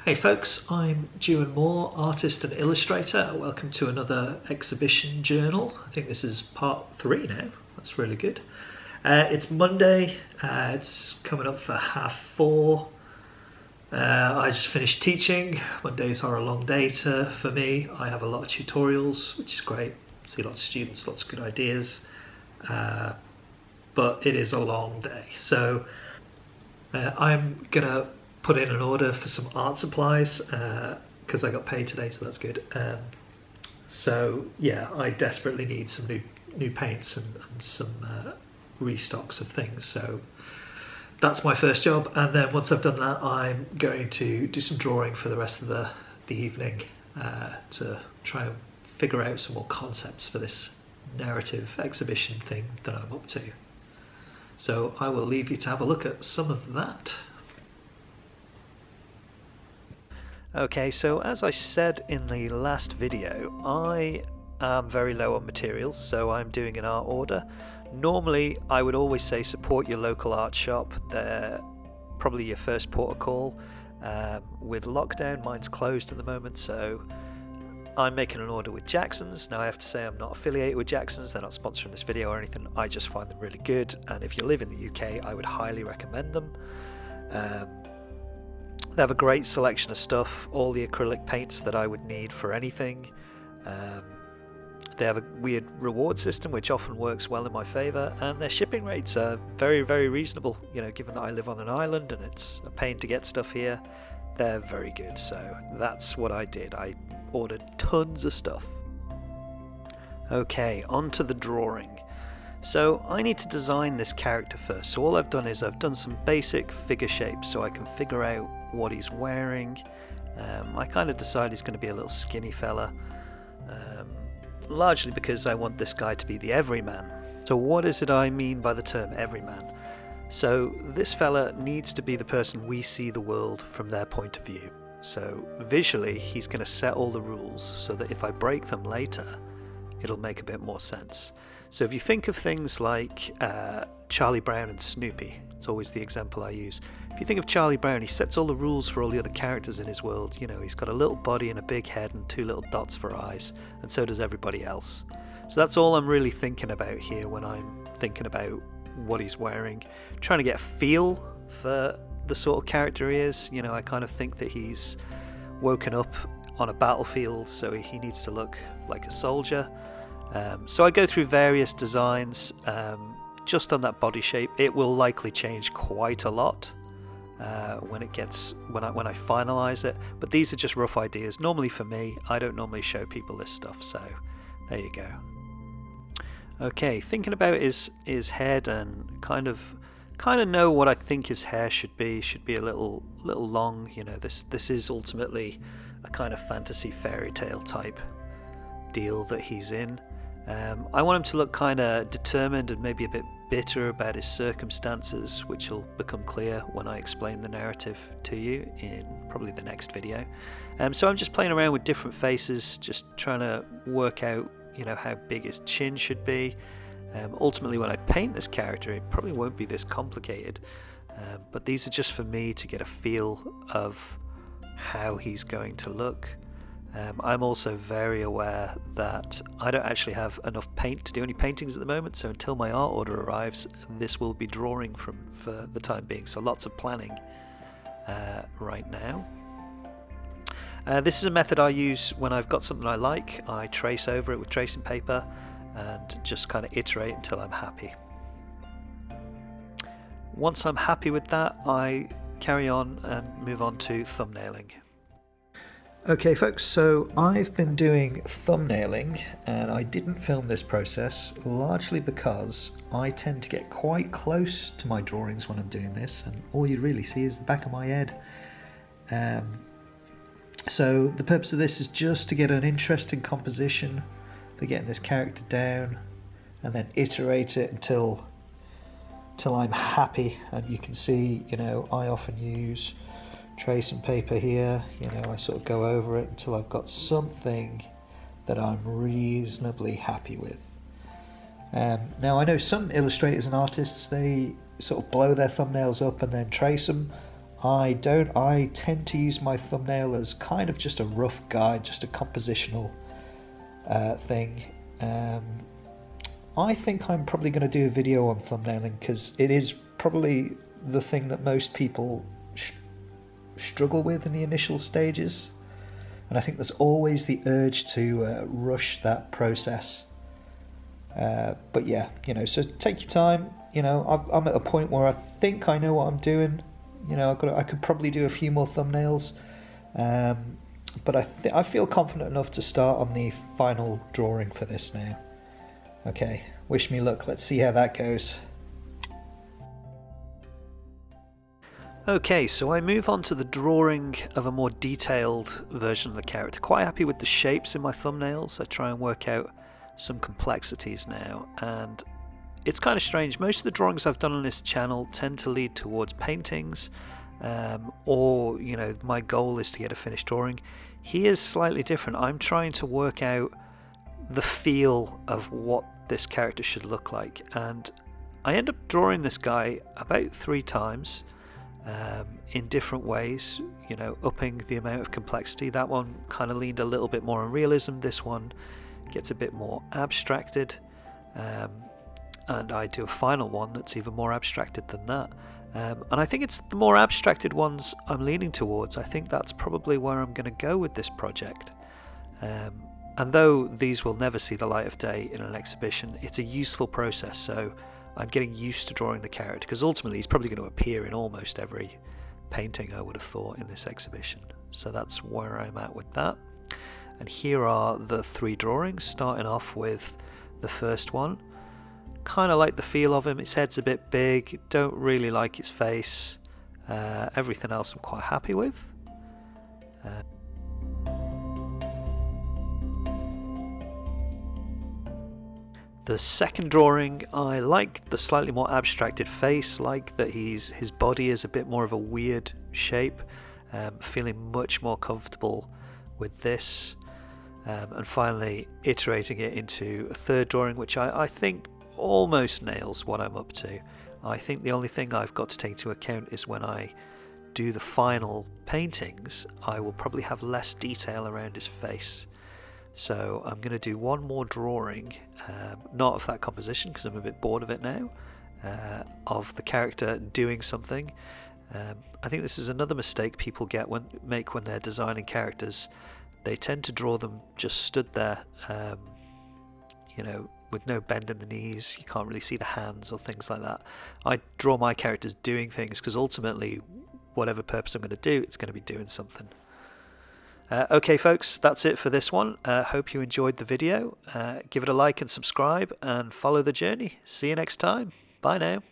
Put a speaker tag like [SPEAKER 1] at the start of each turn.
[SPEAKER 1] Hey folks, I'm Dewan Moore, artist and illustrator. Welcome to another exhibition journal. I think this is part 3 now. That's really good. It's Monday, it's coming up for 4:30. I just finished teaching. Mondays are a long day for me. I have a lot of tutorials, which is great. See lots of students, lots of good ideas. But it is a long day. So I'm gonna put in an order for some art supplies because I got paid today, so that's good. So yeah, I desperately need some new paints and some restocks of things. So that's my first job, and then once I've done that, I'm going to do some drawing for the rest of the evening to try and figure out some more concepts for this narrative exhibition thing that I'm up to. So I will leave you to have a look at some of that. Okay, so as I said in the last video, I am very low on materials, so I'm doing an art order. Normally, I would always say support your local art shop. They're probably your first port of call. With lockdown, mine's closed at the moment, so I'm making an order with Jackson's. Now I have to say I'm not affiliated with Jackson's, they're not sponsoring this video or anything. I just find them really good, and if you live in the UK, I would highly recommend them. They have a great selection of stuff, all the acrylic paints that I would need for anything. They have a weird reward system which often works well in my favour, and their shipping rates are very, very reasonable. You know, given that I live on an island and it's a pain to get stuff here, they're very good. So that's what I did. I ordered tons of stuff. Okay, on to the drawing. So I need to design this character first. So all I've done is I've done some basic figure shapes so I can figure out what he's wearing. I kind of decided he's going to be a little skinny fella, largely because I want this guy to be the everyman. So what is it I mean by the term everyman? So this fella needs to be the person we see the world from their point of view. So visually he's going to set all the rules so that if I break them later it'll make a bit more sense. So if you think of things like Charlie Brown and Snoopy, it's always the example I use. If you think of Charlie Brown, he sets all the rules for all the other characters in his world. You know, he's got a little body and a big head and 2 little dots for eyes, and so does everybody else. So that's all I'm really thinking about here when I'm thinking about what he's wearing. Trying to get a feel for the sort of character he is. You know, I kind of think that he's woken up on a battlefield, so he needs to look like a soldier. So I go through various designs just on that body shape. It will likely change quite a lot when I finalize it, but these are just rough ideas. Normally for me, I don't normally show people this stuff, so there you go. Okay, thinking about his head and kind of know what I think his hair should be. Should be a little long. You know, this is ultimately a kind of fantasy fairy tale type deal that he's in. I want him to look kind of determined and maybe a bit bitter about his circumstances, which will become clear when I explain the narrative to you in probably the next video. So I'm just playing around with different faces, just trying to work out, you know, how big his chin should be. Ultimately, when I paint this character, it probably won't be this complicated, but these are just for me to get a feel of how he's going to look. I'm also very aware that I don't actually have enough paint to do any paintings at the moment, so until my art order arrives, this will be drawing for the time being, so lots of planning right now. This is a method I use when I've got something I like. I trace over it with tracing paper and just kind of iterate until I'm happy. Once I'm happy with that, I carry on and move on to thumbnailing. Okay folks, so I've been doing thumbnailing and I didn't film this process largely because I tend to get quite close to my drawings when I'm doing this, and all you really see is the back of my head. So the purpose of this is just to get an interesting composition for getting this character down and then iterate it until I'm happy. And you can see, you know, I often use tracing paper here. You know, I sort of go over it until I've got something that I'm reasonably happy with. Now I know some illustrators and artists, they sort of blow their thumbnails up and then trace them.
[SPEAKER 2] I don't. I tend to use my thumbnail as kind of just a rough guide, just a compositional thing. I think I'm probably going to do a video on thumbnailing because it is probably the thing that most people struggle with in the initial stages, and I think there's always the urge to rush that process. But yeah, so take your time. I'm at a point where I think I know what I'm doing. I could probably do a few more thumbnails, but I feel confident enough to start on the final drawing for this now. Okay, wish me luck. Let's see how that goes.
[SPEAKER 1] Okay, so I move on to the drawing of a more detailed version of the character. Quite happy with the shapes in my thumbnails. I try and work out some complexities now, and it's kind of strange. Most of the drawings I've done on this channel tend to lead towards paintings, or my goal is to get a finished drawing. Here's slightly different. I'm trying to work out the feel of what this character should look like, and I end up drawing this guy about 3 times in different ways, upping the amount of complexity. That one kind of leaned a little bit more on realism. This one gets a bit more abstracted, and I do a final one that's even more abstracted than that. And I think it's the more abstracted ones I'm leaning towards. I think that's probably where I'm going to go with this project. And though these will never see the light of day in an exhibition, it's a useful process, so I'm getting used to drawing the character, because ultimately he's probably going to appear in almost every painting, I would have thought, in this exhibition. So that's where I'm at with that. And here are the 3 drawings, starting off with the first one. Kind of like the feel of him. His head's a bit big, don't really like his face. Everything else I'm quite happy with. The second drawing, I like the slightly more abstracted face, like that his body is a bit more of a weird shape. Feeling much more comfortable with this. And finally iterating it into a third drawing, which I think almost nails what I'm up to. I think the only thing I've got to take into account is when I do the final paintings, I will probably have less detail around his face. So I'm going to do one more drawing, not of that composition because I'm a bit bored of it now, of the character doing something. I think this is another mistake people make when they're designing characters. They tend to draw them just stood there, with no bend in the knees. You can't really see the hands or things like that. I draw my characters doing things because ultimately, whatever purpose I'm going to do, it's going to be doing something. Okay folks, that's it for this one. Hope you enjoyed the video. Give it a like and subscribe and follow the journey. See you next time. Bye now.